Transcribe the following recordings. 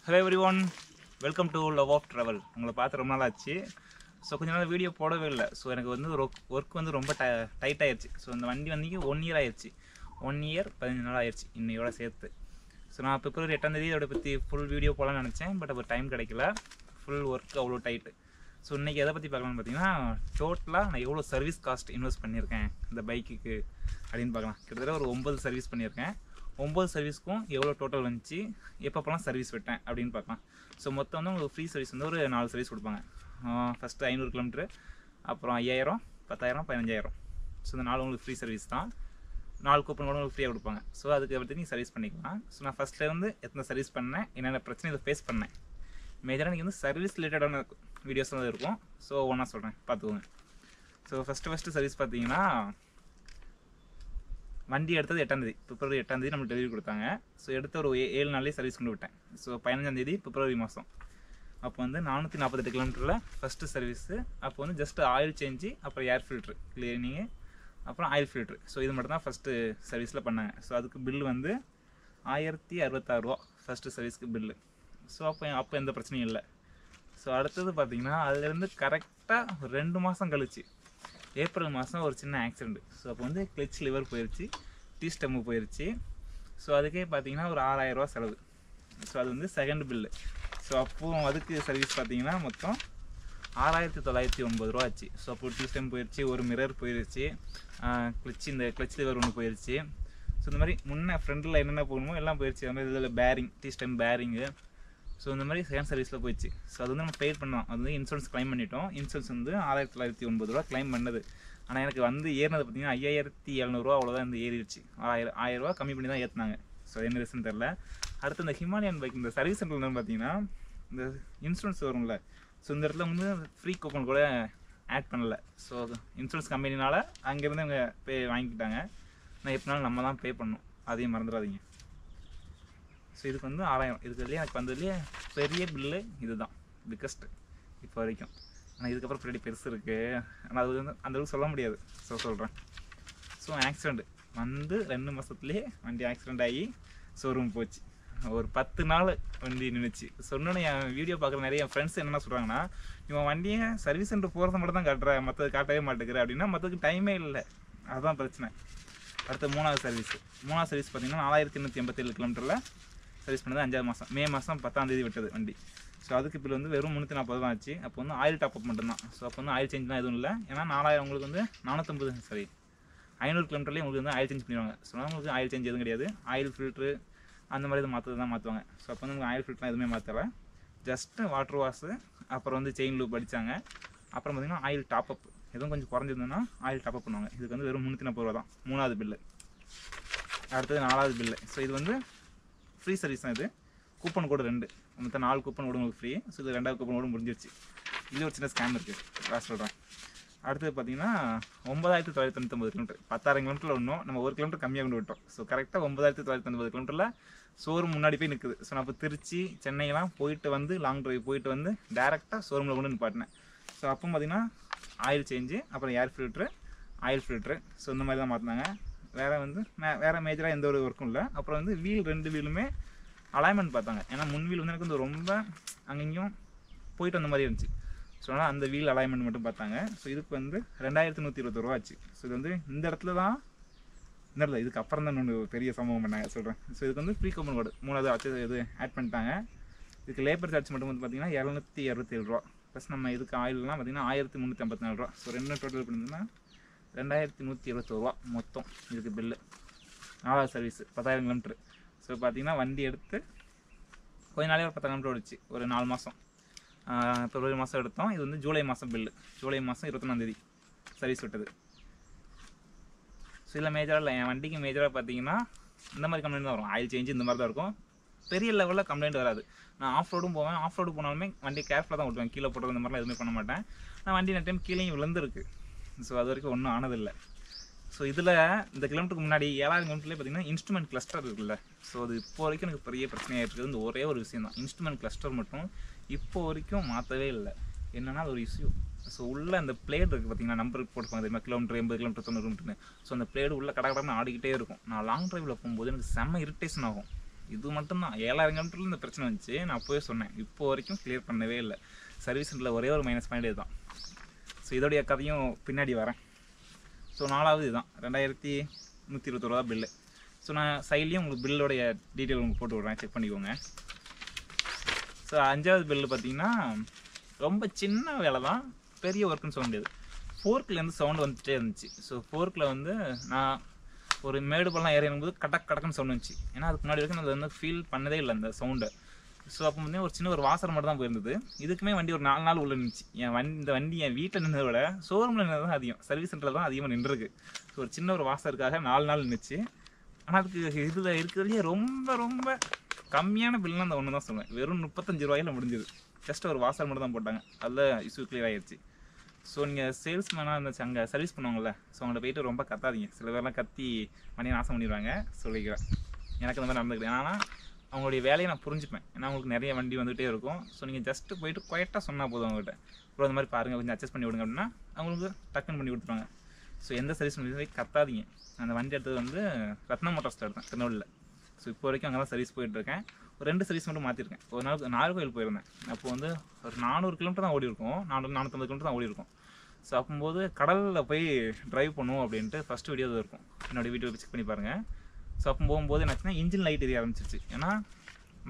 Hello everyone, welcome to Love of Travel. உங்களை பார்த்து ரொம்ப நாள் ஆச்சு. ஸோ கொஞ்ச நாள் வீடியோ போடவே இல்லை. ஸோ எனக்கு வந்து ஒர்க் வந்து ரொம்ப டைட் ஆயிடுச்சு. ஸோ இந்த வண்டி வந்து 1 இயர் ஆயிடுச்சு. 1 இயர் 15 நாள் ஆயிடுச்சு இன்னையோட சேர்த்து. ஸோ நான் பிப்ரவரி 8ஆம் தேதி இதோட பற்றி ஃபுல் வீடியோ போடலாம்னு நினச்சேன். பட் அப்போ டைம் கிடைக்கல. ஃபுல் ஒர்க் அவ்வளோ டைட்டு. ஸோ இன்றைக்கி எதை பற்றி பார்க்கலாம்னு பார்த்தீங்கன்னா, டோட்டலாக நான் எவ்வளோ சர்வீஸ் காஸ்ட் இன்வெஸ்ட் பண்ணியிருக்கேன் இந்த பைக்குக்கு அப்படின்னு பார்க்கலாம். கிட்டத்தட்ட ஒரு 9 சர்வீஸ் பண்ணியிருக்கேன். 9 சர்வீஸ்க்கும் எவ்வளோ டோட்டல் வந்துச்சு, எப்பப்போலாம் சர்வீஸ் விட்டேன் அப்படின்னு பார்க்கலாம். ஸோ மொத்தம் வந்து உங்களுக்கு ஃப்ரீ சர்வீஸ் வந்து ஒரு 4 சர்வீஸ் கொடுப்பாங்க. ஃபஸ்ட்டு 500 கிலோமீட்ரு, அப்புறம் 5000, 10000, 15000. ஸோ இந்த 4 உங்களுக்கு ஃப்ரீ சர்வீஸ் தான். 4 கூப்பன் கூட உங்களுக்கு ஃப்ரீயாக கொடுப்பாங்க. ஸோ அதுக்கு பற்றி நீங்கள் சர்வீஸ் பண்ணிக்கலாம். ஸோ நான் ஃபஸ்ட்டில் வந்து எத்தனை சர்வீஸ் பண்ணேன், என்னென்ன பிரச்சனை இதை ஃபேஸ் பண்ணேன், மேஜராக நீங்கள் வந்து சர்வீஸ் ரிலேட்டடான வீடியோஸ் தான் இருக்கும். ஸோ ஒன்றா சொல்கிறேன், பார்த்துக்கோங்க. ஸோ ஃபஸ்ட்டு சர்வீஸ் பார்த்தீங்கன்னா, வண்டி எடுத்தது 8ஆம் தேதி, பிப்ரவரி 8ஆம் தேதி நம்மளுக்கு டெலிவரி கொடுத்தாங்க. ஸோ எடுத்த ஒரு 7 நாள்லேயே சர்வீஸ் கொண்டு விட்டேன். ஸோ 15ஆம் தேதி பிப்ரவரி மாதம் அப்போ வந்து 448 கிலோமீட்டரில் ஃபஸ்ட்டு சர்வீஸு. அப்போ வந்து ஜஸ்ட் ஆயில் சேஞ்சு, அப்புறம் ஏர் ஃபில்ட்ரு கிளீனிங்கு, அப்புறம் ஆயில் ஃபில்ட்ரு. ஸோ இது மட்டும் தான் ஃபஸ்ட்டு சர்வீஸில் பண்ணாங்க. ஸோ அதுக்கு பில் வந்து 1066 ரூபா ஃபஸ்ட்டு சர்வீஸ்க்கு பில்லு. ஸோ அப்போ எந்த பிரச்சனையும் இல்லை. ஸோ அடுத்தது பார்த்தீங்கன்னா, அதுலேருந்து கரெக்டாக ஒரு 2 மாதம் கழிச்சு ஏப்ரல் மாதம் ஒரு சின்ன ஆக்சிடெண்ட். ஸோ அப்போ வந்து கிளச் லிவர் போயிடுச்சு, டீ ஸ்டெம்மு போயிடுச்சு. ஸோ அதுக்கே பார்த்தீங்கன்னா ஒரு 6000 ரூபா செலவு. ஸோ அது வந்து செகண்ட் பில்லு. ஸோ அப்போது அதுக்கு சர்வீஸ் பார்த்தீங்கன்னா மொத்தம் 6909 ரூபா ஆச்சு. ஸோ அப்போ டீ ஸ்டெம் போயிடுச்சு, ஒரு மிரர் போயிடுச்சு, கிளச் லிவர் ஒன்று போயிடுச்சு. ஸோ இந்த மாதிரி முன்னே ஃப்ரண்டில் என்னென்ன போகணுமோ எல்லாம் போயிடுச்சு. அது மாதிரி இதில் bearing, T stem bearing. So இந்த மாதிரி செகண்ட் சர்வீஸில் போயிடுச்சு. ஸோ அது வந்து நம்ம பெய்ட் பண்ணோம். அது வந்து இன்சூரன்ஸ் கிளைம் பண்ணிட்டோம். இன்சூரன்ஸ் வந்து 6909 ரூபா கிளைம் பண்ணது. ஆனால் எனக்கு வந்து ஏறினது பார்த்தீங்கன்னா 5700 ரூபா அவ்வளோதான் வந்து ஏறிடுச்சு. 1000 ரூபா கம்மி பண்ணி தான் ஏற்றினாங்க. ஸோ என்ன ரீசன் தெரில. அடுத்து இந்த ஹிமாலயன் பைக் இந்த சர்வீஸ் சென்டர்லாம் பார்த்தீங்கன்னா, இந்த இன்சூரன்ஸ் வரும்ல, ஸோ இந்த இடத்துல வந்து ஃப்ரீ கூப்பன் கூட ஆட் பண்ணலை. ஸோ இன்சூரன்ஸ் கம்பெனினால் அங்கேருந்து அவங்க வாங்கிக்கிட்டாங்க. நான் எப்படினாலும் நம்ம தான் பே பண்ணணும், அதையும் மறந்துடாதீங்க. ஸோ இதுக்கு வந்து 6000. இதுக்குள்ளேயே எனக்கு வந்ததுலேயே பெரிய பில்லு இது தான், பிக்கஸ்ட்டு இப்போ வரைக்கும். ஆனால் இதுக்கப்புறம் பின்னாடி பெருசு இருக்குது. ஆனால் அது வந்து அந்தளவுக்கு சொல்ல முடியாது. ஸோ சொல்கிறேன். ஸோ ஆக்சிடெண்ட் வந்து 2 மாதத்துலேயே வண்டி ஆக்சிடெண்ட் ஆகி ஷோரூம் போச்சு. ஒரு 10 நாள் வண்டி நின்றுச்சு. சொன்னோன்னே என் வீடியோ பார்க்குற நிறைய என் ஃப்ரெண்ட்ஸ் என்னென்ன சொல்கிறாங்கன்னா, இவன் வண்டியை சர்வீஸ் சென்டர் போகிறத மட்டும் தான் காட்டுற, மற்றது காட்டவே மாட்டேங்கிற அப்படின்னா, மற்றதுக்கு டைமே இல்லை. அதுதான் பிரச்சனை. அடுத்த 3வது சர்வீஸ். 3வது சர்வீஸ் பார்த்தீங்கன்னா 4887 கிலோமீட்டரில் சர்வீஸ் பண்ணது 5ஆம் மாதம், மே மாதம் 10ஆம் தேதி விட்டது வண்டி. ஸோ அதுக்கு பில் வந்து வெறும் 340 தான் ஆச்சு. அப்போ வந்து ஆயில் டாப்அப் மட்டும்தான். ஸோ அப்போ வந்து ஆயில் சேஞ்ச்லாம் எதுவும் இல்லை. ஏன்னா 4000 உங்களுக்கு வந்து 500 கிலோமீட்டர்லேயே உங்களுக்கு வந்து ஆயில் சேஞ்ச் பண்ணிடுவாங்க. ஸோ உங்களுக்கு ஆயில் சேஞ்ச் எதுவும் கிடையாது. ஆயில் ஃபில்ட்ரு அந்த மாதிரி இது மாற்றது தான் மாற்றுவாங்க. ஸோ அப்போ வந்து உங்களுக்கு ஆயில் ஃபில்ட்லாம் எதுவுமே மாற்றலை. ஜஸ்ட்டு வாட்டர் வாஷு, அப்புறம் வந்து செயின் லூப் அடித்தாங்க. அப்புறம் பார்த்திங்கன்னா ஆயில் டாப்அப் எதுவும் கொஞ்சம் குறைஞ்சிருந்ததுன்னா ஆயில் டாப்அப் பண்ணுவாங்க. இதுக்கு வந்து வெறும் 340 ரூபா தான் 3வது பில்லு. அடுத்தது 4வது பில்லு. ஸோ இது வந்து ஃப்ரீ சர்வீஸ் தான். இது கூப்பன் கோடு 2, மொத்தம் 4 கூப்பன் கோடு உங்களுக்கு ஃப்ரீ. ஸோ இது 2வது கூப்பன் கோடு முடிஞ்சிருச்சு. இது ஒரு சின்ன ஸ்கேம் இருக்குது, நான் சொல்கிறேன். அடுத்தது பார்த்தீங்கன்னா 9999 கிலோமீட்டர், 10000 கிலோமீட்டரில் ஒன்றும் நம்ம 1 கிலோமீட்டர் கம்மியாக கொண்டு விட்டோம். ஸோ கரெக்டாக 9999 கிலோமீட்டரில் ஷோரூம் முன்னாடி போய் நிற்குது. ஸோ நான் இப்போ திருச்சி, சென்னையெல்லாம் போயிட்டு வந்து லாங் ட்ரைவ் போயிட்டு வந்து டேரெக்டாக ஷோரூமில் கொண்டு நிப்பாட்டினேன். ஸோ அப்போ பார்த்தீங்கன்னா ஆயில் சேஞ்சு, அப்புறம் ஏர் ஃபில்ட்ரு, ஆயில் ஃபில்ட்ரு. ஸோ இந்த மாதிரி தான் மாற்றினாங்க. வேறு மேஜராக எந்த ஒரு ஒர்க்கும் இல்லை. அப்புறம் வந்து வீல் 2 வீலுமே அலைன்மெண்ட் பார்த்தாங்க. ஏன்னா முன் வீல் வந்து எனக்கு வந்து ரொம்ப அங்கேயும் போயிட்டு வந்த மாதிரி இருந்துச்சு. ஸோ அதனால் அந்த வீல் அலைன்மெண்ட் மட்டும் பார்த்தாங்க. ஸோ இதுக்கு வந்து 2120 ரூபா ஆச்சு. ஸோ இது வந்து இந்த இடத்துல தான், இந்த இடத்துல இதுக்கு அப்புறம் தான் ஒன்று பெரிய சம்பவம் பண்ணாங்க, சொல்கிறேன். ஸோ இதுக்கு வந்து ஃப்ரீ கூப்பன் கோடு 3வது ஆச்சு இது ஆட் பண்ணிட்டாங்க. இதுக்கு லேபர் சார்ஜ் மட்டும் வந்து பார்த்தீங்கன்னா 767 ரூபா. ப்ளஸ் நம்ம இதுக்கு ஆயிலெலாம் பார்த்தீங்கன்னா 1354 ரூபா. ஸோ 2 டோட்டல் பண்ணியிருந்தோம்னா 2171 ரூபா மொத்தம் இதுக்கு பில்லு. 4வது சர்வீஸு 10000 கிலோமீட்ரு. ஸோ பார்த்தீங்கன்னா வண்டி எடுத்து கொஞ்ச நாளே ஒரு 10 கிலோமீட்டர் ஓடிச்சு, ஒரு 4 மாதம். பிப்ரவரி மாதம் எடுத்தோம். இது வந்து ஜூலை மாதம் பில்லு. ஜூலை மாதம் 21ஆம் தேதி சர்வீஸ் விட்டது. ஸோ இதில் மேஜராக இல்லை, என் வண்டிக்கு மேஜராக பார்த்தீங்கன்னா இந்த மாதிரி கம்ப்ளைண்ட் தான் வரும். ஆயில் சேஞ்சு இந்த மாதிரி தான் இருக்கும். பெரிய லெவலில் கம்ப்ளைண்ட் வராது. நான் ஆஃப் ரோடும் போவேன். ஆஃப் ரோடு போனாலுமே வண்டி கேர்ஃபுல்லாக தான் ஓட்டுவேன். கீழே போடுறது இந்த மாதிரிலாம் எதுவுமே பண்ண மாட்டேன். நான் வண்டி நிறைய டைம் கீழேயும் விழுந்துருக்கு. ஸோ அது வரைக்கும் ஒன்றும் ஆனதில்லை. ஸோ இதில் இந்த கிலோமீட்டருக்கு முன்னாடி 7000 கிலோமீட்டர்லேயே பார்த்தீங்கன்னா இன்ஸ்ட்ருமெண்ட் கிளஸ்டர் இருக்குல்ல. ஸோ அது இப்போ வரைக்கும் எனக்கு பெரிய பிரச்சனையாக இருக்குது. இந்த ஒரே ஒரு விஷயம் தான், இன்ஸ்ட்ருமெண்ட் கிளஸ்டர் மட்டும் இப்போ வரைக்கும் மாற்றவே இல்லை. என்னென்னா அது ஒரு இஷ்யூ. ஸோ உள்ள அந்த பிளேட் இருக்குது பார்த்தீங்கன்னா, நம்பருக்கு போட்டுப்பாங்க தெரியுமா, கிலோமீட்டர் 80 கிலோமீட்டர் 90 கிலோமீட்டர்னு. ஸோ அந்த பிளேடு உள்ள கடை கடைன்னு ஆடிக்கிட்டே இருக்கும். நான் லாங் ட்ரைவில் போகும்போது எனக்கு செம்ம இரிட்டேஷன் ஆகும். இது மட்டும்தான் 7000 கிலோமீட்டரில் இந்த பிரச்சனை வந்துச்சு. நான் அப்போவே சொன்னேன், இப்போ வரைக்கும் கிளியர் பண்ணவே இல்லை. சர்வீஸ் சென்டரில் ஒரே ஒரு மைனஸ் பாயிண்ட் இதுதான். ஸோ இதோடைய கதையும் பின்னாடி வரேன். ஸோ 4வது இதுதான் 2121 ரூபா பில்லு. ஸோ நான் சைட்லேயும் உங்களுக்கு பில்லோடைய டீட்டெயில் உங்களுக்கு போட்டு விட்றேன், செக் பண்ணிக்கோங்க. ஸோ 5வது பில்லு பார்த்தீங்கன்னா ரொம்ப சின்ன வேலை தான், பெரிய ஒர்க்குன்னு சொல்ல முடியாது. ஃபோர்க்லேருந்து சவுண்டு வந்துகிட்டே இருந்துச்சு. ஸோ ஃபோர்க்கில் வந்து நான் ஒரு மேடு பள்ளம் ஏறி இருக்கும்போது கடக்குன்னு சவுண்ட் வந்துச்சு. ஏன்னா அதுக்கு முன்னாடி வரைக்கும் நான் வந்து ஃபீல் பண்ணதே இல்லை அந்த சவுண்டை. ஸோ அப்போ வந்து ஒரு சின்ன ஒரு வாசர் மட்டும் தான் போயிருந்தது. இதுக்குமே வண்டி ஒரு 4 நாள் உள்ள நின்றுச்சு. இந்த வண்டி என் வீட்டில் நின்றதை விட ஷோரூமில் நின்றது தான் அதிகம், சர்வீஸ் சென்டரில் தான் அதிகமாக நின்றுருக்கு. ஸோ ஒரு சின்ன ஒரு வாசருக்காக 4 நாள் நின்றுச்சு. ஆனால் அதுக்கு இதில் இருக்கிறதுலேயே ரொம்ப ரொம்ப கம்மியான பில்லுன்னு அந்த ஒன்று தான் சொல்லுவேன். வெறும் 35 ரூபாயில் முடிஞ்சுது. ஜஸ்ட் ஒரு வாசர் மட்டும் தான் போட்டாங்க, அதில் இஷ்யூ கிளியர் ஆகிடுச்சு. ஸோ நீங்கள் சேல்ஸ்மேனாக இருந்துச்சு அங்கே சர்வீஸ் பண்ணுவாங்கள்ல, ஸோ அவங்கள்ட்ட போய்ட்டு ரொம்ப கத்தாதீங்க. சில பேர்லாம் கத்தி மணியை நாசம் பண்ணிடுவாங்க சொல்லிக்கிறேன். எனக்கு அந்த மாதிரி நடந்துக்கிட்டேன். ஆனால் அவங்களுடைய வேலையை நான் புரிஞ்சுப்பேன். ஏன்னா அவங்களுக்கு நிறைய வண்டி வந்துகிட்டே இருக்கும். ஸோ நீங்கள் ஜஸ்ட்டு போய்ட்டு குவைட்டாக சொன்னால் போதும் அவங்ககிட்ட, இப்போ இந்த மாதிரி பாருங்கள் கொஞ்சம் அட்ஜஸ்ட் பண்ணி விடுங்க அப்படின்னா அவங்களுக்கு டக்குன்னு பண்ணி கொடுத்துருவாங்க. ஸோ எந்த சர்வீஸ் பண்ணி கத்தாதீங்க. அந்த வண்டி எடுத்தது வந்து ரத்னா மோட்டார்ஸில் எடுத்தேன், திருநெல்வேலியில். ஸோ இப்போ வரைக்கும் அங்கே தான் சர்வீஸ் போயிட்டுருக்கேன். ஒரு 2 சர்வீஸ் மட்டும் மாற்றிருக்கேன். ஒரு நாள் நாகர்கோவில் போயிருந்தேன். அப்போ வந்து ஒரு 400 கிலோமீட்டர் தான் ஓடி இருக்கும், 450 கிலோமீட்டர் தான் ஓடி இருக்கும். ஸோ அப்போது கடலில் போய் ட்ரைவ் பண்ணுவோம் அப்படின்ட்டு ஃபஸ்ட்டு வீடியோ தான் இருக்கும், என்னோடய வீடியோ செக் பண்ணி பாருங்கள். ஸோ அப்போ போகும்போது என்னாச்சுன்னா இன்ஜின் லைட் எரிய ஆரம்பிச்சிருச்சு. ஏன்னா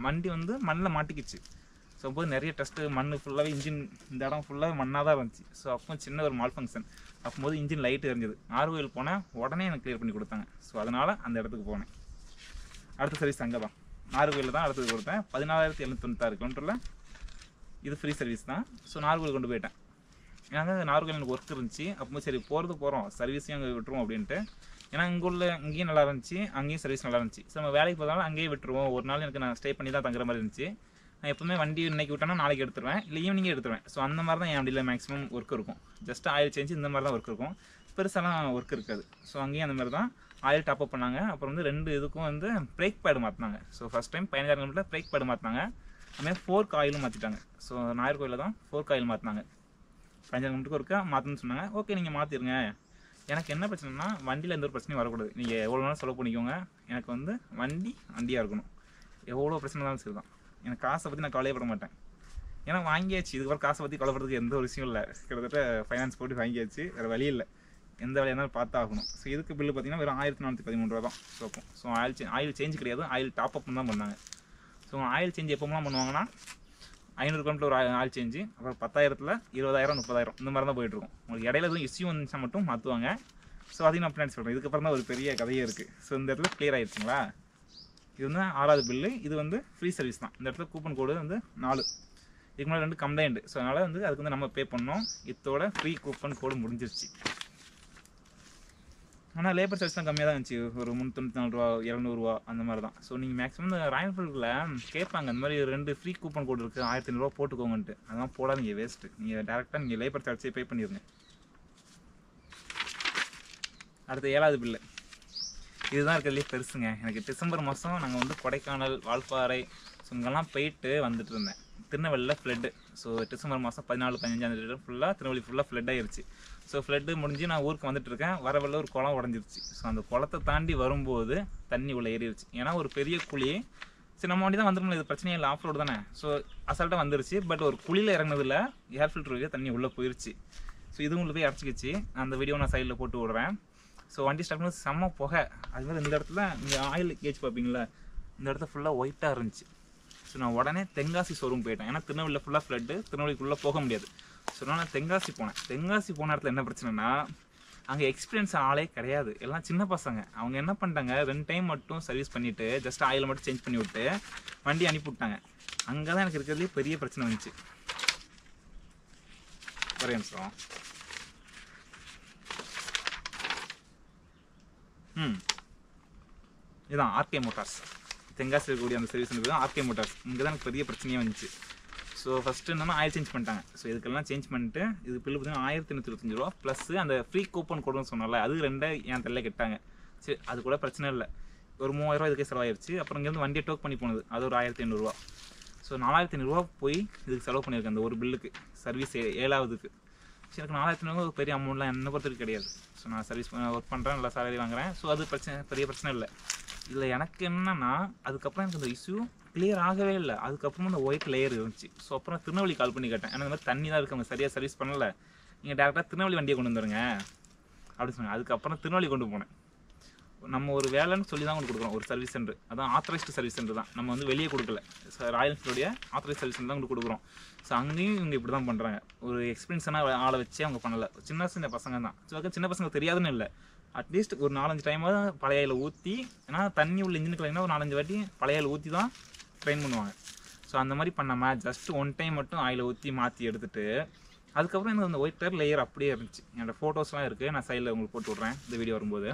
வண்டி வந்து மண்ணில் மாட்டிக்கிச்சு. ஸோ அப்போது நிறைய டெஸ்ட்டு மண் ஃபுல்லாகவே இன்ஜின் இந்த இடம் ஃபுல்லாக மண்ணாக தான் இருந்துச்சு. ஸோ அப்போ சின்ன ஒரு மால் ஃபங்க்ஷன், அப்போது இன்ஜின் லைட் எரிஞ்சது. நாகர்கோவில் போனேன், உடனே எனக்கு கிளியர் பண்ணி கொடுத்தாங்க. ஸோ அதனால் அந்த இடத்துக்கு போனேன். அடுத்த சர்வீஸ் அங்கே தான் நாகர்கோவிலில் தான் அடுத்தது கொடுத்தேன். 14,796 கிலோமீட்டரில் இது ஃப்ரீ சர்வீஸ் தான். ஸோ நாகர்கோவில் கொண்டு போயிட்டேன். ஏன்னா நாகர்கோவில் எனக்கு ஒர்க் இருந்துச்சு. அப்போ சரி போகிறோம் சர்வீஸையும் அங்கே விட்டுருவோம் அப்படின்ட்டு. ஏன்னா இங்கேயும் நல்லா இருந்துச்சு, அங்கேயும் சர்வீஸ் நல்லா இருந்துச்சு. ஸோ நம்ம வேலைக்கு போகிறதால அங்கேயே விட்டுருவோம். ஒரு நாள் எனக்கு நான் ஸ்டே பண்ணி தான் தங்குற மாதிரி இருந்துச்சு. நான் எப்போவுமே வண்டி இன்றைக்கி விட்டேன்னா நாளைக்கு எடுத்துருவேன், இல்லை ஈவினிங்கே எடுத்துருவேன். ஸோ அந்த மாதிரி தான் என் வண்டியில் மேக்ஸிமம் ஒர்க் இருக்கும். ஜஸ்ட் ஆயில் சேஞ்சு இந்த மாதிரி தான் ஒர்க் இருக்கும், பெருசாலாம் ஒர்க் இருக்காது. ஸோ அங்கேயும் அந்த மாதிரி தான் ஆயில் டாப்அப் பண்ணாங்க. அப்புறம் வந்து 2 இதுக்கும் வந்து பிரேக் பேடு மாற்றினாங்க. So first time 15,000 kilometre brake pad மாற்றினாங்க. அதுமாதிரி ஃபோர்க் ஆயிலும் மாற்றிட்டாங்க. ஸோ நாகர்கோவிலில் தான் ஃபோர்க் ஆயில் மாற்றினாங்க. 15,000 கிலோமீட்டருக்கு ஒருக்கா மாற்றணும்னு சொன்னாங்க. ஓகே நீங்கள் மாற்றிடுங்க. எனக்கு என்ன பிரச்சனைனா வண்டியில் எந்த ஒரு பிரச்சனையும் வரக்கூடாது. நீங்கள் எவ்வளோ நாள் செலவு பண்ணிக்கோங்க, எனக்கு வந்து வண்டியாக இருக்கணும். எவ்வளோ பிரச்சனை தான் சரி தான். எனக்கு காசை பற்றி நான் கவலையப்பட மாட்டேன். ஏன்னா வாங்கியாச்சு, இதுக்கப்புறம் காசை பற்றி கவலைப்படுறதுக்கு எந்த ஒரு விஷயம் இல்லை. கிட்டத்தட்ட ஃபைனான்ஸ் போட்டு வாங்கியாச்சு, வேறு வழி இல்லை. எந்த வேலையாக இருந்தாலும் பார்த்து ஆகணும். ஸோ இதுக்கு பில்லு பார்த்தீங்கன்னா வெறும் 1413 ரூபா தான். ஸோ அப்போ ஸோ ஆயில் சேஞ்ச் கிடையாது, ஆயில் டாப்அப் தான் பண்ணாங்க. ஸோ ஆயில் சேஞ்ச் எப்போலாம் பண்ணுவாங்கன்னா 500 கிலோமீட்டர் ஒரு ஆயில் சேஞ்சு, அப்புறம் 10,000ல் 20,000 30,000 இந்த மாதிரி தான் போயிட்டுருக்கும். உங்களுக்கு இடையில எதுவும் இஷ்யூ வந்துச்சுன்னா மட்டும் மாற்றுவாங்க. ஸோ அதையும் நான் பின்னாடி சொல்கிறேன். இதுக்கப்புறம் தான் ஒரு பெரிய கதையே இருக்குது. ஸோ இந்த இடத்துல கிளியர் ஆகிடுச்சுங்களா. இது வந்து 6வது பில்லு. இது வந்து ஃப்ரீ சர்வீஸ் தான். இந்த இடத்துல கூப்பன் கோடு வந்து 4. இதுக்கு முன்னாடி 2 கம்ப்ளைண்ட். ஸோ அதனால் வந்து அதுக்கு வந்து நம்ம பே பண்ணோம். இதோட ஃப்ரீ கூப்பன் கோடு முடிஞ்சிருச்சு. ஆனால் லேபர் சார்ஜ்லாம் கம்மியாக தான் இருந்துச்சு. ஒரு 394 ரூபா 200 ரூபா அந்த மாதிரி தான். ஸோ நீங்கள் மேக்ஸிமம் இந்த ராயல் என்ஃபீல்டில் கேட்பாங்க, இந்த மாதிரி 2 ஃப்ரீ கூப்பன் கோடு இருக்குது, 1500 ரூபா போட்டுக்கோங்கன்ட்டு. அதெல்லாம் போடாதீங்க, வேஸ்ட்டு. நீங்கள் டேரெக்டாக நீங்கள் லேபர் சார்ஜே பே பண்ணிடுங்க. அடுத்து 7வது பில்லு. இதுதான் இருக்கிறதுலே பெருசுங்க. எனக்கு டிசம்பர் மாதம் நாங்கள் வந்து கொடைக்கானல், வால்பாறை, ஸோ இங்கெல்லாம் போயிட்டு வந்துட்டு இருந்தேன். திருநெல்வேலியில் ஃப்ளட்டு. ஸோ டிசம்பர் மாதம் 14, 15 ஃபுல்லாக திருநெல்வேலி ஃபுல்லாக ஃப்ளட் ஆகிருச்சு. ஸோ ஃப்ளட்டு முடிஞ்சு நான் ஊருக்கு வந்துட்டுருக்கேன். வரவழில் ஒரு குளம் உடஞ்சிருச்சு. ஸோ அந்த குளத்தை தாண்டி வரும்போது தண்ணி உள்ளே ஏறிடுச்சு. ஏன்னா ஒரு பெரிய குழி. சரி நம்ம வண்டி தான் வந்துடும், இது பிரச்சனையே இல்லை, ஆஃப் ரோடு தானே. ஸோ அசால்ட்டாக வந்துருச்சு. பட் ஒரு குழியில் இறங்கினதில் ஏர் ஃபில்டர் வழியாக தண்ணி உள்ளே போயிடுச்சு. ஸோ இது உங்களுக்கு போய் அடைச்சிக்கிச்சு. அந்த வீடியோ நான் சைடில் போட்டு விடுறேன். ஸோ வண்டி ஸ்டார்ட் பண்ணி செம்ம புகை. அதுமாதிரி இந்த இடத்துல நீங்கள் ஆயில் கேஜ் பார்ப்பீங்களா, இந்த இடத்துல ஃபுல்லாக ஒயிட்டாக இருந்துச்சு. ஸோ நான் உடனே தென்காசி ஷோரூம் போயிட்டேன். ஏன்னா திருநெல்வேலியில் ஃபுல்லாக ஃப்ளட்டு, திருநெல்வேலிக்குள்ளே போக முடியாது. ஸோ நான் தென்காசி போனேன். தென்காசி போன இடத்துல என்ன பிரச்சனைனா அங்கே எக்ஸ்பீரியன்ஸ் ஆளே கிடையாது, எல்லாம் சின்ன பசங்க. அவங்க என்ன பண்ணிட்டாங்க, 2 டைம் மட்டும் சர்வீஸ் பண்ணிவிட்டு ஜஸ்ட் ஆயில் மட்டும் சேஞ்ச் பண்ணி விட்டு வண்டி அனுப்பி விட்டாங்க. அங்கே தான் எனக்கு இருக்கிறதுலேயே பெரிய பிரச்சனை வந்துச்சு. ஒரே நிமிஷம். இதுதான் ஆர்கே மோட்டார்ஸ். தென்காசி இருக்கக்கூடிய அந்த சர்வீஸ் தான் ஆர்கே மோட்டார்ஸ். இங்கே தான் எனக்கு பெரிய பிரச்சனையாக வந்துச்சு. ஸோ ஃபஸ்ட்டு என்னன்னா ஆயில் சேஞ்ச் பண்ணிட்டாங்க. ஸோ இதுக்கெல்லாம் சேஞ்ச் பண்ணிட்டு இது பில்லு பார்த்தீங்கன்னா 1125 ரூபா ப்ளஸ் அந்த ஃப்ரீ கூப்பன் கோடுன்னு சொன்னால அது 2 என் தலையில் கட்டாங்க. சரி அது கூட பிரச்சனை இல்லை. ஒரு 3000 ரூபா இதுக்கே செலவாயிருச்சு. அப்புறம் இங்கேருந்து வண்டியை டோக் பண்ணி போனது அது ஒரு 1500 ரூபா. ஸோ 4500 ரூபா போய் இதுக்கு செலவு பண்ணியிருக்கேன் அந்த ஒரு பில்லுக்கு, சர்வீஸ் 7வதுக்கு. சரி எனக்கு 4500 பெரிய அமௌண்ட்லாம் என்ன பொறுத்தவரைக்கும் கிடையாது. ஸோ நான் சர்வீஸ் ஒர்க் பண்ணுறேன், நல்லா சேலரி வாங்குறேன். ஸோ அது பிரச்சனை, பெரிய பிரச்சனை இல்லை. இதில் எனக்கு என்னன்னா அதுக்கப்புறம் எனக்கு அந்த இஷ்யூ கிளியர் ஆகவே இல்லை. அதுக்கப்புறமா அந்த ஒயிட் லேயர் இருந்துச்சு. ஸோ அப்புறம் திருநெல்வேலி கால் பண்ணி கேட்டேன். ஏன்னா இந்த மாதிரி தண்ணி தான் இருக்காங்க, சரியாக சர்வீஸ் பண்ணல, நீங்கள் டேரெக்டாக திருநெல்வேலி வண்டியை கொண்டு வந்துடுங்க அப்படின்னு சொன்னாங்க. அதுக்கப்புறம் திருநெல்வேலி கொண்டு போனேன். நம்ம ஒரு வேலைன்னு சொல்லி தான் கொண்டு கொடுக்குறோம், ஒரு சர்வீஸ் சென்டர், அதான் ஆத்தரைஸ்டு சர்வீஸ் சென்டர் தான், நம்ம வந்து வெளியே கொடுக்கல. ராயல் என்ஃபீல்டுடைய ஆத்தரைஸ்ட் சர்வீஸ் சென்டர் தான் கொண்டு கொடுக்குறோம். ஸோ அங்கேயும் இவங்க இப்படி தான் பண்ணுறாங்க. ஒரு எக்ஸ்பீரியன்ஸான ஆளை வச்சு அவங்க பண்ணலை, சின்ன பசங்க தான். ஸோ சின்ன பசங்க தெரியாதுன்னு இல்லை, அட்லீஸ்ட் ஒரு 4-5 டைமாவது பழைய ஆயில் ஊற்றி, ஏன்னா தண்ணி உள்ள இன்ஜினுக்கு இல்லைன்னா ஒரு 4-5 வாட்டி பழைய ஆயில் ஊற்றி தான் ட்ரெயின் பண்ணுவாங்க. ஸோ அந்த மாதிரி பண்ணாமல் ஜஸ்ட் 1 டைம் மட்டும் ஆயிலை ஊற்றி மாற்றி எடுத்துகிட்டு அதுக்கப்புறம் எனக்கு அந்த ஒயிட் கலர் லேயர் அப்படியே இருந்துச்சு. என்னோடய ஃபோட்டோஸ்லாம் இருக்குது, நான் சைடில் உங்களுக்கு போட்டு விட்றேன் இந்த வீடியோ வரும்போது.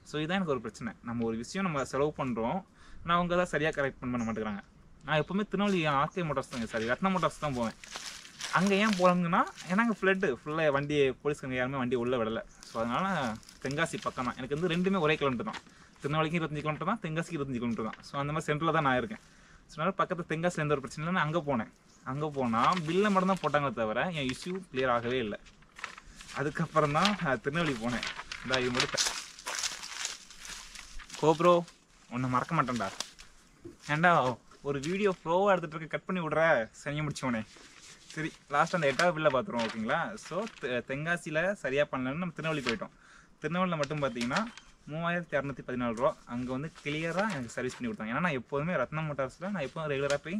ஸோ இதுதான் எனக்கு ஒரு பிரச்சனை. நம்ம ஒரு விஷயம் நம்ம செலவு பண்ணுறோம், நான் அவங்க தான் சரியாக கரெக்ட் பண்ண மாட்டேங்கிறாங்க. நான் எப்போவுமே திருநெல்வேலி ஆர்கே மோட்டார்ஸ் தாங்க, சரி ரத்னா மோட்டார்ஸ் தான் போவேன். அங்கே ஏன் போகிறாங்கன்னா ஏன்னா அங்கே ஃப்ளட்டு ஃபுல்லாக வண்டி போலீஸ்காரங்க யாருமே வண்டி உள்ளே விடலை. ஸோ அதனால் தென்காசி பக்கம் தான். எனக்கு வந்து ரெண்டுமே ஒரே கிலோமீட்டர் தான். திருநெல்வேலிக்கு 25 கிலோமீட்டர் தான், தென்காசிக்கு 25 கிலோமீட்டர் தான். ஸோ அந்த மாதிரி சென்டரில் தான் நான் இருக்கேன். ஸோ அதனால் பக்கத்தில் தென்காசியில் எந்த ஒரு பிரச்சனை இல்லை. நான் அங்கே போனேன். அங்கே போனால் பில்லை மட்டும் தான் போட்டாங்களே தவிர என் இஷ்யூ கிளியர் ஆகவே இல்லை. அதுக்கப்புறம் தான் திருநெல்வேலி போனேன். இந்த இது மட்டும் கோப்ரோ ஒன்று மறக்க மாட்டேன்டா. ஏன்டா ஒரு வீடியோ ப்ரோவாக எடுத்துகிட்டு இருக்க, கட் பண்ணி விட்ற சரியாக முடிச்சோனே. சரி லாஸ்ட் அந்த 8வது பில்லை பார்த்துருவோம், ஓகேங்களா. ஸோ தென்காசியில் சரியாக பண்ணலன்னு நம்ம திருநெல்வேலி போயிட்டோம். திருநெல்வேலியில் மட்டும் பார்த்தீங்கன்னா 3214 ரூபா. அங்கே வந்து கிளியராக எனக்கு சர்வீஸ் பண்ணி கொடுத்தாங்க. ஏன்னா நான் எப்போதுமே ரத்னா மோட்டார்ஸில் நான் எப்போதும் ரெகுலராக போய்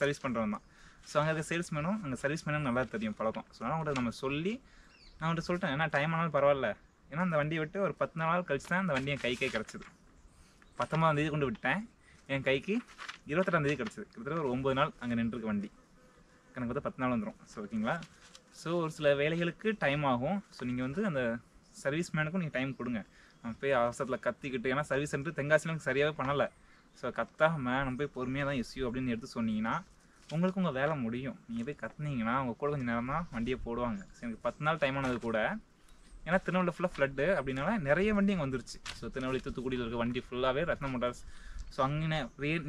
சர்வீஸ் பண்ணுறவன் தான். ஸோ அங்கே இருக்க சேல்ஸ்மேனும் அங்கே சர்வீஸ்மேனும் நல்லா தெரியும், பழக்கம். ஸோ அதனால் அவங்கள்ட்ட நம்ம சொல்லி நான் அவன்கிட்ட சொல்லிட்டேன், ஏன்னா டைம் ஆனாலும் பரவாயில்ல, ஏன்னா அந்த வண்டியை விட்டு ஒரு 10 நாள் கழிச்சு தான் அந்த வண்டி என் கைக்கே கிடச்சிது. 19ஆம் தேதி கொண்டு விட்டேன், என் கைக்கு 28ஆம் தேதி கிடச்சிது. கிட்டத்தட்ட ஒரு 9 நாள் அங்கே நின்றுருக்கு வண்டி. எனக்கு பார்த்தா 10 நாள் வந்துடும். ஸோ ஓகேங்களா. ஸோ ஒரு சில வேலைகளுக்கு டைம் ஆகும். ஸோ நீங்கள் வந்து அந்த சர்வீஸ்மேனுக்கும் நீங்கள் டைம் கொடுங்க. நம்ம போய் அவசரத்தில் கத்திக்கிட்டு, ஏன்னா சர்வீஸ் சென்டர் தென்காசியில் எனக்கு சரியாகவே பண்ணலை. ஸோ கத்தாமல் நம்ம போய் பொறுமையாக தான் இஷ்யூ அப்படின்னு எடுத்து சொன்னீங்கன்னா உங்களுக்கு உங்கள் வேலை முடியும். நீங்கள் போய் கத்துனீங்கன்னா அவங்க கூட கொஞ்சம் நேரம் தான் வண்டியை போடுவாங்க. ஸோ எனக்கு 10 நாள் டைம் ஆனது கூட, ஏன்னா திருநெல்வேலி ஃபுல்லாக ஃப்ளட்டு அப்படின்னால நிறைய வண்டி அங்கே வந்துருச்சு. ஸோ திருநெல்வேலி தூத்துக்குடியில் இருக்க வண்டி ஃபுல்லாகவே ரத்னா மோட்டார்ஸ். ஸோ அங்கே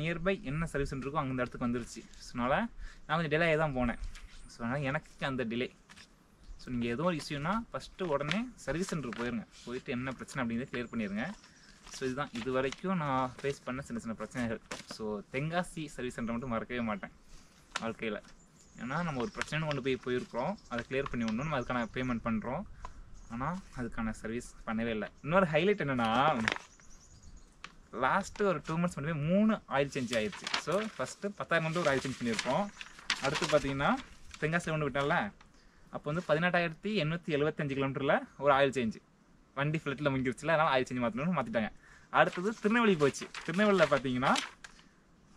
நியர்பை என்ன சர்வீஸ் சென்டர் இருக்கோ அந்த இடத்துக்கு வந்துருச்சு. ஸோ அதனால் நான் கொஞ்சம் டிலே ஆகி தான் போனேன். ஸோ அதனால் எனக்கு அந்த டிலே. ஸோ நீங்கள் எதுவும் ஒரு இஷ்யூனா ஃபஸ்ட்டு உடனே சர்வீஸ் சென்டருக்கு போயிருங்க, போயிட்டு என்ன பிரச்சனை அப்படிங்கிறத கிளியர் பண்ணிடுங்க. ஸோ இதுதான் இது வரைக்கும் நான் ஃபேஸ் பண்ண சின்ன பிரச்சனைகள். ஸோ தென்காசி சர்வீஸ் சென்டர் மட்டும் மறக்கவே மாட்டேன் வாழ்க்கையில். ஏன்னா நம்ம ஒரு பிரச்சனைன்னு கொண்டு போயிருக்கிறோம், அதை கிளியர் பண்ணி விடணும், நம்ம அதுக்கான பேமெண்ட் பண்ணுறோம், ஆனால் அதுக்கான சர்வீஸ் பண்ணவே இல்லை. இன்னொரு ஹைலைட் என்னென்னா, லாஸ்ட்டு ஒரு 2 months மட்டுமே 3 ஆயில் சேஞ்ச் ஆகிடுச்சு. ஸோ ஃபஸ்ட்டு 10,000 மட்டும் ஒரு ஆயில் சேஞ்ச் பண்ணியிருப்போம். அடுத்து பார்த்தீங்கன்னா தென்காசியில் கொண்டு விட்டால, அப்போ வந்து 18,875 கிலோமீட்டரில் ஒரு ஆயில் சேஞ்சு. வண்டி ஃப்ளட்டில் முடிஞ்சிருச்சுல, அதனால் ஆயில் சேஞ்ச் மாற்றிட்டாங்க. அடுத்தது திருநெல்வேலி போச்சு. திருநெல்வேலியில் பார்த்தீங்கன்னா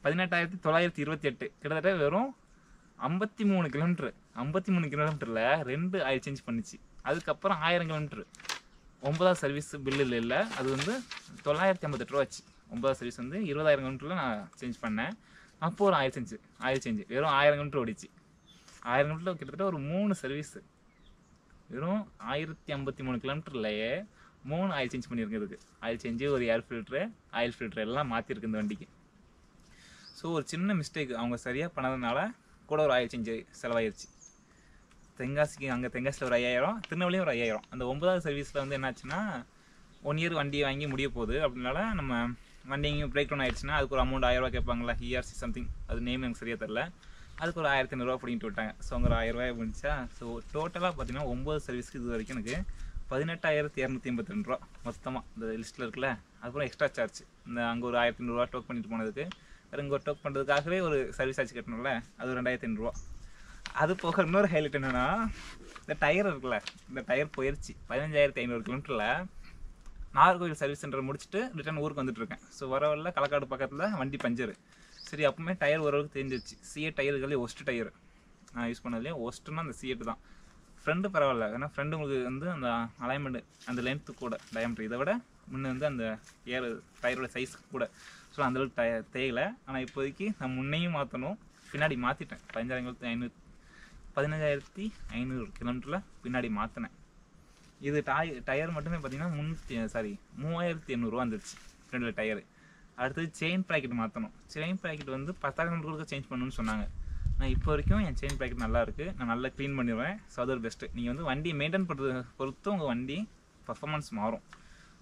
18,928, கிட்டத்தட்ட வெறும் 53 கிலோமீட்டர். 53 கிலோமீட்டரில் 2 ஆயில் சேஞ்ச் பண்ணிச்சு. அதுக்கப்புறம் 1000 கிலோமீட்டர் 9வது சர்வீஸ் பில்லில் இல்லை, அது வந்து 958 ரூபா ஆச்சு. 9வது சர்வீஸ் வந்து 20,000 கிலோமீட்டரில் நான் சேஞ்ச் பண்ணேன். அப்போ ஒரு ஆயில் சேஞ்சு வெறும் 1000 கிலோமீட்டர் ஓடிச்சு. 1000 கிலோமீட்டரில் கிட்டத்தட்ட ஒரு 3 சர்வீஸு, வெறும் 1053 கிலோமீட்டர்லையே 3 ஆயில் சேஞ்ச் பண்ணியிருக்கு. இதுக்கு ஆயில் சேஞ்சு, ஒரு ஏர் ஃபில்ட்ரு, ஆயில் ஃபில்ட்ரு எல்லாம் மாற்றிருக்கு இந்த வண்டிக்கு. ஸோ ஒரு சின்ன மிஸ்டேக் அவங்க சரியாக பண்ணதுனால கூட ஒரு ஆயில் சேஞ்சு செலவாயிருச்சு. தென்காசிக்கு அங்கே தென்காசியில் ஒரு 5000, திருநெல்வேலியும் ஒரு 5000. அந்த 9வது சர்வீஸில் வந்து என்னாச்சுன்னா 1 இயர் வண்டி வாங்கி முடிய போகுது. அப்படினால நம்ம வண்டி எங்கேயும் பிரேக் டவுன் ஆயிடுச்சுன்னா அதுக்கு ஒரு அமௌண்ட் 1000 ரூபா கேட்பாங்களா, ERC சம்திங், அது நேம் எனக்கு சரியாக தெரில. அதுக்கு ஒரு 1500 ரூபா பிடிங்கிட்டு விட்டாங்க. ஸோ அங்கே ஒரு 1000 ரூபாய் முடிச்சா. ஸோ டோட்டலாக பார்த்தீங்கன்னா 9 சர்வீஸ்க்கு இது வரைக்கும் எனக்கு 18,282 ரூபா மொத்தமாக இந்த லிஸ்ட்டில் இருக்குல்ல. அதுக்கப்புறம் எக்ஸ்ட்ரா சார்ஜ், இந்த அங்கே ஒரு 1500 ரூபா டோக் பண்ணிட்டு போனதுக்கு, இங்கே ஒரு டோக் பண்ணுறதுக்காகவே ஒரு சர்வீஸ் ஆச்சு கட்டணும்ல, அது ஒரு 2500 ரூபா. அது போக இன்னொரு ஹைலைட் என்னென்னா, இந்த டயர் இருக்குல்ல, இந்த டயர் போயிடுச்சு. 15,500 கிலோமீட்டரில் நாகர்கோவில் சர்வீஸ் சென்டர் முடிச்சுட்டு ரிட்டர்ன் ஊருக்கு வந்துட்டுருக்கேன். ஸோ வரவரில் களக்காடு பக்கத்தில் வண்டி பஞ்சரு. சரி அப்பவுமே டயர் ஓரளவுக்கு தெரிஞ்சிருச்சு. C8 டயர்களே ஒஸ்ட்டு டயர் நான் யூஸ் பண்ணதுலேயே ஒஸ்ட்டுன்னா அந்த C8 தான். ஃப்ரெண்டு பரவாயில்ல, ஏன்னா ஃப்ரெண்டு உங்களுக்கு வந்து அந்த அலைன்மெண்ட் அந்த லென்த்து கூட டயமீட்டர் இதை விட முன்னே வந்து அந்த டயரோட சைஸ் கூட. ஸோ அந்தளவுக்கு தேயலை. ஆனால் இப்போதைக்கு நான் முன்னையும் மாற்றணும், பின்னாடி மாற்றிட்டேன். 15,500 கிலோமீட்டரில் பின்னாடி மாற்றினேன். இது டயர் மட்டுமே பார்த்தீங்கன்னா 3,800 ரூபா வந்துருச்சு ஃப்ரெண்டில் டயரு. அடுத்தது செயின் ப்ராக்கெட் மாற்றணும். செயின் ப்ராக்கெட் வந்து 10,000 கிலோமீட்டருக்கு சேஞ்ச் பண்ணணும்னு சொன்னாங்க. நான் இப்போ வரைக்கும் என் செயின் ப்ராக்கெட் நல்லா இருக்குது, நான் நல்லா க்ளீன் பண்ணிடுவேன். ஸோ அது ஒரு பெஸ்ட்டு. நீங்கள் வந்து வண்டி மெயின்டைன் பண்ணுறது பொறுத்து உங்கள் வண்டி பர்ஃபார்மன்ஸ் மாறும்.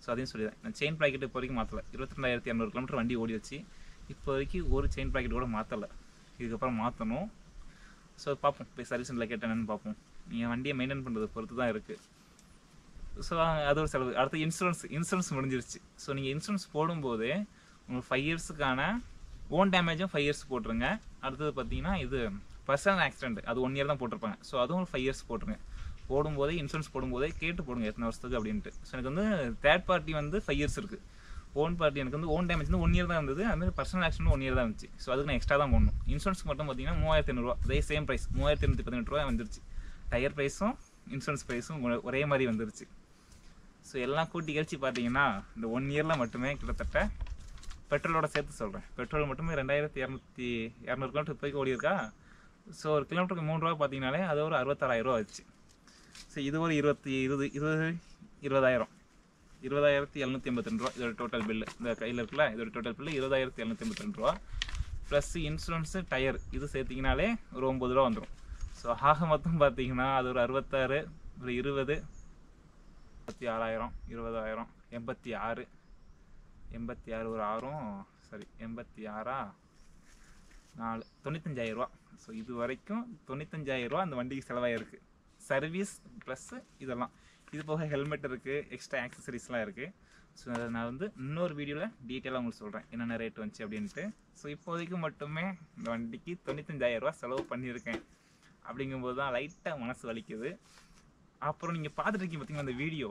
ஸோ அதையும் சொல்லிடுறேன். நான் செயின் ப்ராக்கெட் இப்போ வரைக்கும் மாற்றலை. 22,200 கிலோமீட்டர் வண்டி ஓடி வச்சு இப்போ வரைக்கும் ஒரு செயின் ப்ராக்கெட் கூட மாற்றலை. இதுக்கப்புறம் மாற்றணும். ஸோ பார்ப்போம், போய் சர்வீஸ் சென்டரில் கேட்டு என்னென்னு பார்ப்போம். நீங்கள் வண்டியை மெயின்டைன் பண்ணுறது பொறுத்து தான் இருக்குது. ஸோ அது ஒரு செலவு. அடுத்து இன்சூரன்ஸ் முடிஞ்சிருச்சு. ஸோ நீங்கள் இன்சூரன்ஸ் போடும்போதே உங்களுக்கு 5 இயர்ஸுக்கான ஓன் டேமேஜும் 5 இயர்ஸ் போட்டுருங்க. அடுத்தது பார்த்தீங்கன்னா இது பர்சனல் ஆக்சிடென்ட், அது 1 இயர் தான் போட்டிருப்பாங்க. ஸோ அதுவும் 5 இயர்ஸ் போட்டுருங்க. போடும்போதே இன்சூரன்ஸ் போடும்போதே கேட்டு போடுங்க எத்தனை வருஷத்துக்கு அப்படின்ட்டு. ஸோ எனக்கு வந்து தேர்ட் பார்ட்டி வந்து 5 இயர்ஸ் இருக்குது. ஓன் பார்ட்டி எனக்கு வந்து ஓன் டேமேஜ் வந்து 1 இயர் தான் இருந்தது. அதுமாதிரி பர்சனல் ஆக்சிடென்ட் 1 இயர் தான் இருந்துச்சு. ஸோ அதுக்கு நான் எக்ஸ்ட்ரா தான் போடணும். இன்சூரன்ஸ்க்கு மட்டும் பார்த்தீங்கன்னா 3,500 அதே சேம் ப்ரைஸ் 3,818 வந்துருச்சு. டயர் ப்ரைஸும் இன்சூரன்ஸ் ப்ரைஸும் ஒரே மாதிரி வந்துருச்சு. ஸோ எல்லாம் கூட்டி கழிச்சு பார்த்தீங்கன்னா இந்த 1 இயரில் மட்டுமே கிட்டத்தட்ட பெட்ரோலோட சேர்த்து சொல்கிறேன், பெட்ரோல் மட்டுமே 2,200 கிலோமீட்டர் இப்போதைக்கு ஓடி இருக்கா. ஸோ ஒரு கிலோமீட்டருக்கு 3 ரூபா பார்த்தீங்கனாலே அது ஒரு 66,000 ரூபா ஆச்சு. ஸோ இது ஒரு 20,782 ரூபா இதோட டோட்டல் பில்லு. இந்த கையில் இருக்குல்ல, இதோட டோட்டல் பில்லு 20,782 ரூபா. ப்ளஸ் இன்சூரன்ஸு டயர் இது சேர்த்திங்கனாலே ஒரு 9 ரூபா வந்துடும். ஸோ ஆக மொத்தம் பார்த்தீங்கன்னா அது ஒரு 66, ஒரு 20, 66,000, 20,000, 86 ஒரு 6 சரி 86 4 95,000 ரூபா. ஸோ இது வரைக்கும் 95,000 ரூபா அந்த வண்டிக்கு செலவாயிருக்கு. சர்வீஸ் ப்ளஸ்ஸு இதெல்லாம், இது போக ஹெல்மெட் இருக்குது, எக்ஸ்ட்ரா ஆக்சசரிஸ்லாம் இருக்குது. ஸோ அதை நான் வந்து இன்னொரு வீடியோவில் டீட்டெயிலாக உங்களுக்கு சொல்கிறேன் என்னென்ன ரேட் வந்துச்சு அப்படின்ட்டு. ஸோ இப்போதைக்கு மட்டுமே இந்த வண்டிக்கு 95,000 ரூபா செலவு பண்ணியிருக்கேன். அப்படிங்கும்போது தான் லைட்டாக மனசு வலிக்குது. அப்புறம் நீங்கள் பார்த்துட்டு இருக்கீங்க பார்த்தீங்கன்னா அந்த வீடியோ,